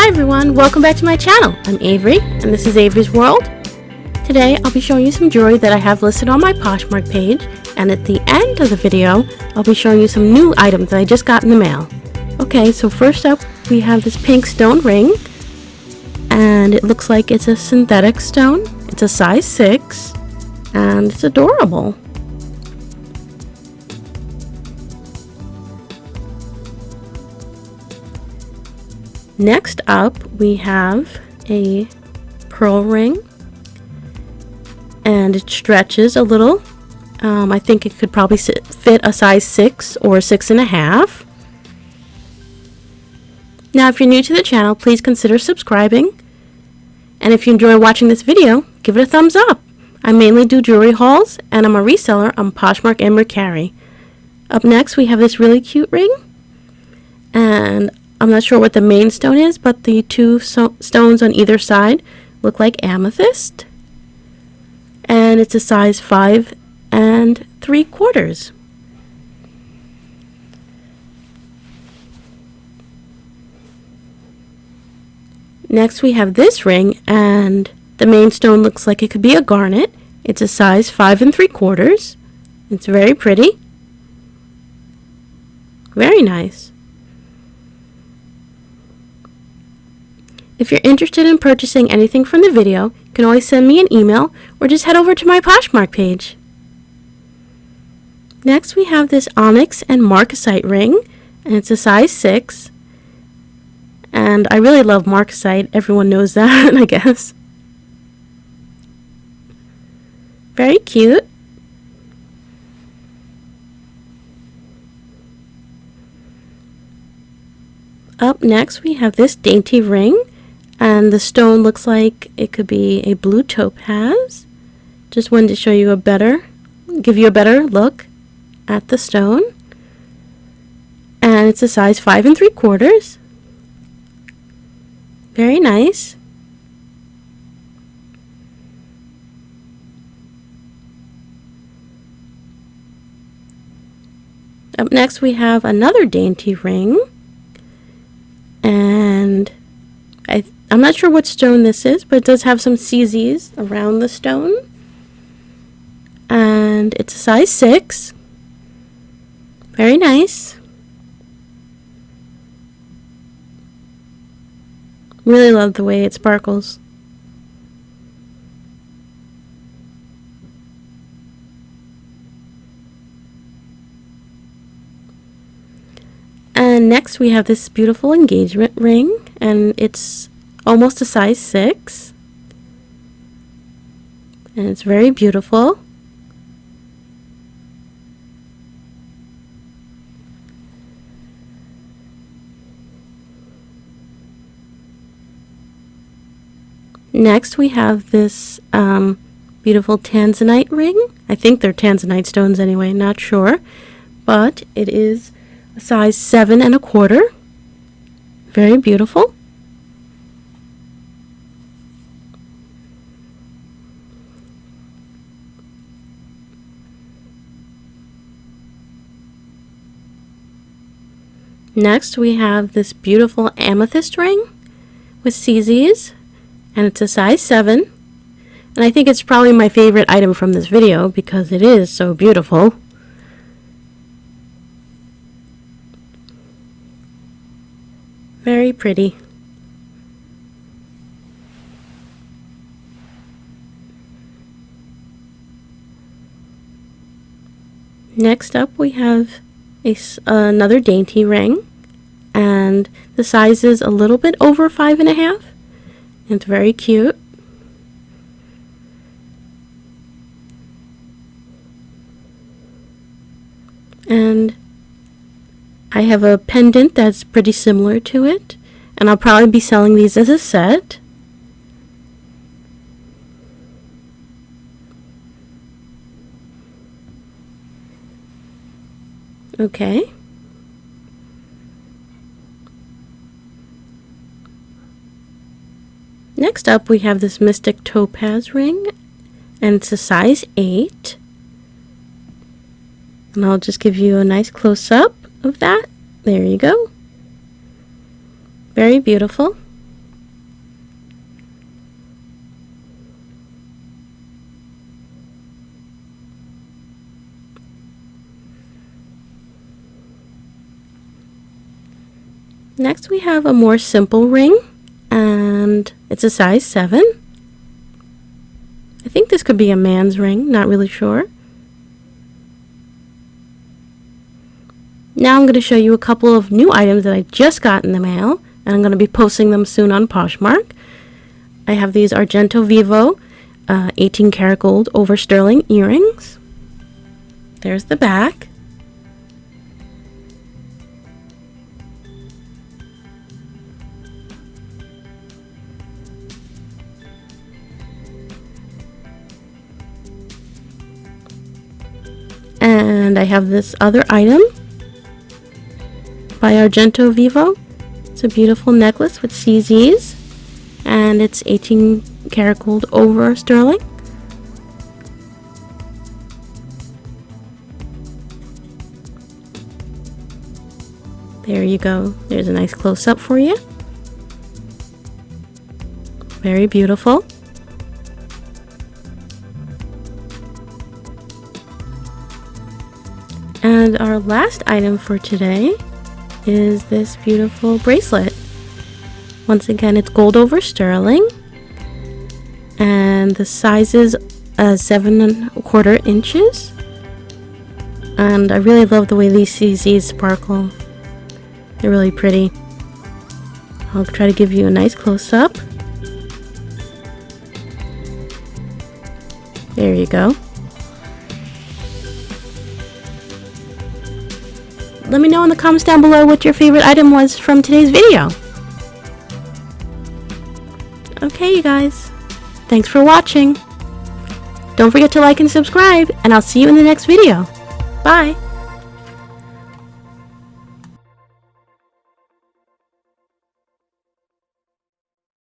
Hi everyone, welcome back to my channel. I'm Avery, and this is Avery's World. Today I'll be showing you some jewelry that I have listed on my Poshmark page, and at the end of the video, I'll be showing you some new items that I just got in the mail. Okay, so first up we have this pink stone ring, and it looks like it's a synthetic stone. It's a size 6, and it's adorable. Next up, we have a pearl ring, and it stretches a little. I think it could probably fit a size 6 or 6.5. Now, if you're new to the channel, please consider subscribing. And if you enjoy watching this video, give it a thumbs up. I mainly do jewelry hauls, and I'm a reseller on Poshmark and Mercari. Up next, we have this really cute ring, and I'm not sure what the main stone is, but the two stones on either side look like amethyst. And it's a size 5 3/4. Next we have this ring, and the main stone looks like it could be a garnet. It's a size 5 3/4. It's very pretty. Very nice. If you're interested in purchasing anything from the video, you can always send me an email or just head over to my Poshmark page. Next we have this onyx and marcasite ring, and it's a size 6. And I really love marcasite. Everyone knows that, I guess. Very cute. Up next we have this dainty ring. And the stone looks like it could be a blue topaz. Just wanted to show you give you a better look at the stone. And it's a size 5 3/4. Very nice. Up next we have another dainty ring. And I'm not sure what stone this is, but it does have some CZs around the stone. And it's a size 6. Very nice. Really love the way it sparkles. And next we have this beautiful engagement ring, and it's almost a size 6, and it's very beautiful. Next we have this beautiful tanzanite ring. I think they're tanzanite stones anyway, not sure, but it is a size 7 1/4. Very beautiful. Next we have this beautiful amethyst ring with CZs, and it's a size 7. And I think it's probably my favorite item from this video because it is so beautiful. Very pretty. Next up we have another dainty ring, and the size is a little bit over 5 1/2. It's very cute. And I have a pendant that's pretty similar to it, and I'll probably be selling these as a set. Okay. Next up we have this mystic topaz ring, and it's a size 8. And I'll just give you a nice close-up of that. There you go. Very beautiful. Next we have a more simple ring, and it's a size 7. I think this could be a man's ring, not really sure. Now I'm going to show you a couple of new items that I just got in the mail, and I'm going to be posting them soon on Poshmark. I have these Argento Vivo 18 karat gold over sterling earrings. There's the back. And I have this other item by Argento Vivo. It's a beautiful necklace with CZs, and it's 18 karat gold over sterling. There you go. There's a nice close-up for you. Very beautiful. And our last item for today is this beautiful bracelet. Once again, it's gold over sterling, and the size is 7¼ inches. And I really love the way these CZs sparkle. They're really pretty. I'll try to give you a nice close-up. There you go. Let me know in the comments down below what your favorite item was from today's video. Okay, you guys. Thanks for watching. Don't forget to like and subscribe, and I'll see you in the next video. Bye!